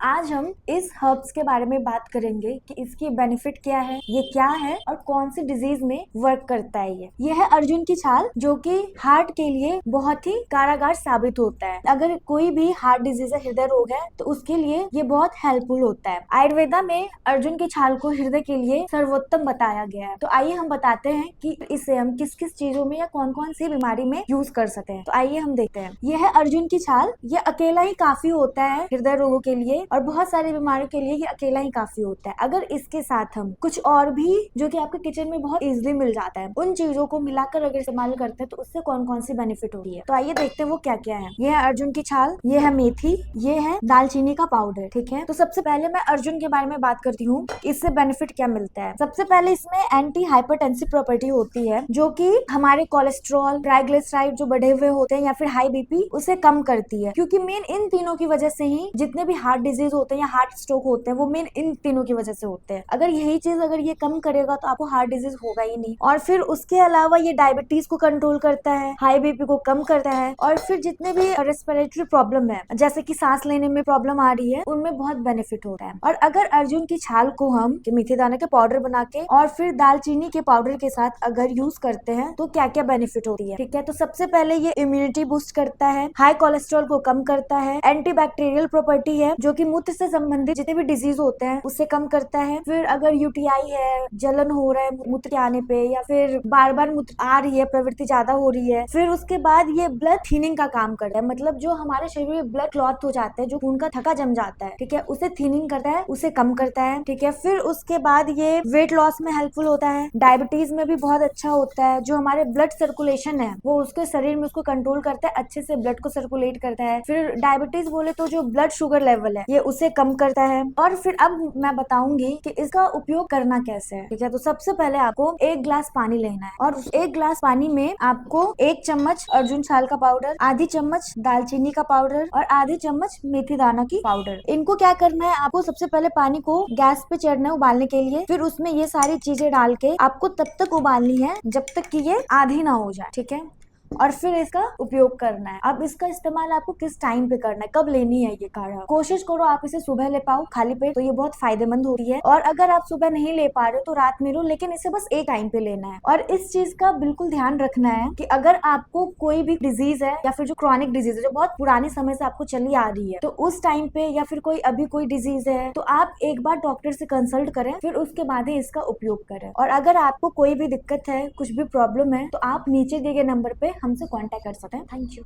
आज हम इस हर्ब्स के बारे में बात करेंगे कि इसकी बेनिफिट क्या है, ये क्या है और कौन सी डिजीज में वर्क करता है। ये है अर्जुन की छाल, जो कि हार्ट के लिए बहुत ही कारागार साबित होता है। अगर कोई भी हार्ट डिजीज है, हृदय रोग है, तो उसके लिए ये बहुत हेल्पफुल होता है। आयुर्वेदा में अर्जुन की छाल को हृदय के लिए सर्वोत्तम बताया गया है। तो आइए हम बताते हैं कि इसे हम किस किस चीजों में या कौन कौन सी बीमारी में यूज कर सकते हैं। तो आइए हम देखते हैं। ये है अर्जुन की छाल। ये अकेला ही काफी होता है हृदय रोगों के लिए और बहुत सारी बीमारियों के लिए ये अकेला ही काफी होता है। अगर इसके साथ हम कुछ और भी जो कि आपके किचन में बहुत इजीली मिल जाता है, उन चीजों को मिलाकर अगर इस्तेमाल करते हैं तो उससे कौन कौन सी बेनिफिट होती है। तो आइए देखते हैं वो क्या क्या है। ये है अर्जुन की छाल, ये है मेथी, ये है दालचीनी का पाउडर। ठीक है, तो सबसे पहले मैं अर्जुन के बारे में बात करती हूँ, इससे बेनिफिट क्या मिलता है। सबसे पहले इसमें एंटी हाइपरटेंसिव प्रॉपर्टी होती है, जो कि हमारे कोलेस्ट्रॉल, ट्राइग्लिसराइड जो बढ़े हुए होते हैं या फिर हाई बीपी, उसे कम करती है। क्योंकि मेन इन तीनों की वजह से ही जितने भी हार्ट डिजीज होते हैं या हार्ट स्ट्रोक होते हैं, वो मेन इन तीनों की वजह से होते हैं। अगर यही चीज अगर ये कम करेगा तो आपको हार्ट डिजीज होगा ही नहीं। और फिर उसके अलावा ये डायबिटीज को कंट्रोल करता है, हाई बीपी को कम करता है, और फिर जितने भी रेस्पिरेटरी प्रॉब्लम है, जैसे कि सांस लेने में प्रॉब्लम आ रही है, उनमें बहुत बेनिफिट होता है। और अगर अर्जुन की छाल को हम मेथी दाने के पाउडर बना के और फिर दालचीनी के पाउडर के साथ अगर यूज करते हैं तो क्या क्या बेनिफिट होती है। ठीक है, तो सबसे पहले ये इम्यूनिटी बूस्ट करता है, हाई कोलेस्ट्रॉल को कम करता है, एंटीबैक्टीरियल प्रॉपर्टी है जो कि मूत्र से संबंधित जितने भी डिजीज होते हैं उससे कम करता है। फिर अगर यूटीआई है, जलन हो रहा है मूत्र के आने पे, या फिर बार बार मूत्र आ रही है, प्रवृत्ति ज्यादा हो रही है, फिर उसके बाद ये ब्लड थीनिंग का काम करता है। मतलब जो हमारे शरीर में ब्लड क्लॉट हो जाता है, जो खून का थक्का जम जाता है, ठीक है, उसे थीनिंग करता है, उसे कम करता है। ठीक है, फिर उसके बाद ये वेट लॉस में हेल्पफुल होता है, डायबिटीज में भी बहुत अच्छा होता है। जो हमारे ब्लड सर्कुलेशन है वो उसके शरीर में उसको कंट्रोल करता है, अच्छे से ब्लड को सर्कुलेट करता है। फिर डायबिटीज बोले तो जो ब्लड शुगर लेवल है ये उसे कम करता है। और फिर अब मैं बताऊंगी कि इसका उपयोग करना कैसे है। ठीक है, तो सबसे पहले आपको एक ग्लास पानी लेना है और उस एक ग्लास पानी में आपको 1 चम्मच अर्जुन छाल का पाउडर, आधी चम्मच दालचीनी का पाउडर और आधी चम्मच मेथी दाना की पाउडर, इनको क्या करना है, आपको सबसे पहले पानी को गैस पे चढ़ना है उबालने के लिए। फिर उसमें ये सारी चीजें डाल के आपको तब तक उबालनी है जब तक कि ये आधी ना हो जाए। ठीक है, और फिर इसका उपयोग करना है। अब इसका इस्तेमाल आपको किस टाइम पे करना है, कब लेनी है ये काढ़ा। कोशिश करो आप इसे सुबह ले पाओ खाली पेट, तो ये बहुत फायदेमंद होती है। और अगर आप सुबह नहीं ले पा रहे हो तो रात में लो, लेकिन इसे बस एक टाइम पे लेना है। और इस चीज का बिल्कुल ध्यान रखना है कि अगर आपको कोई भी डिजीज है या फिर जो क्रॉनिक डिजीज है जो बहुत पुराने समय से आपको चली आ रही है, तो उस टाइम पे या फिर कोई अभी कोई डिजीज है तो आप एक बार डॉक्टर से कंसल्ट करें, फिर उसके बाद ही इसका उपयोग करें। और अगर आपको कोई भी दिक्कत है, कुछ भी प्रॉब्लम है, तो आप नीचे दिए गए नंबर पे हमसे कांटेक्ट कर सकते हैं। Thank you.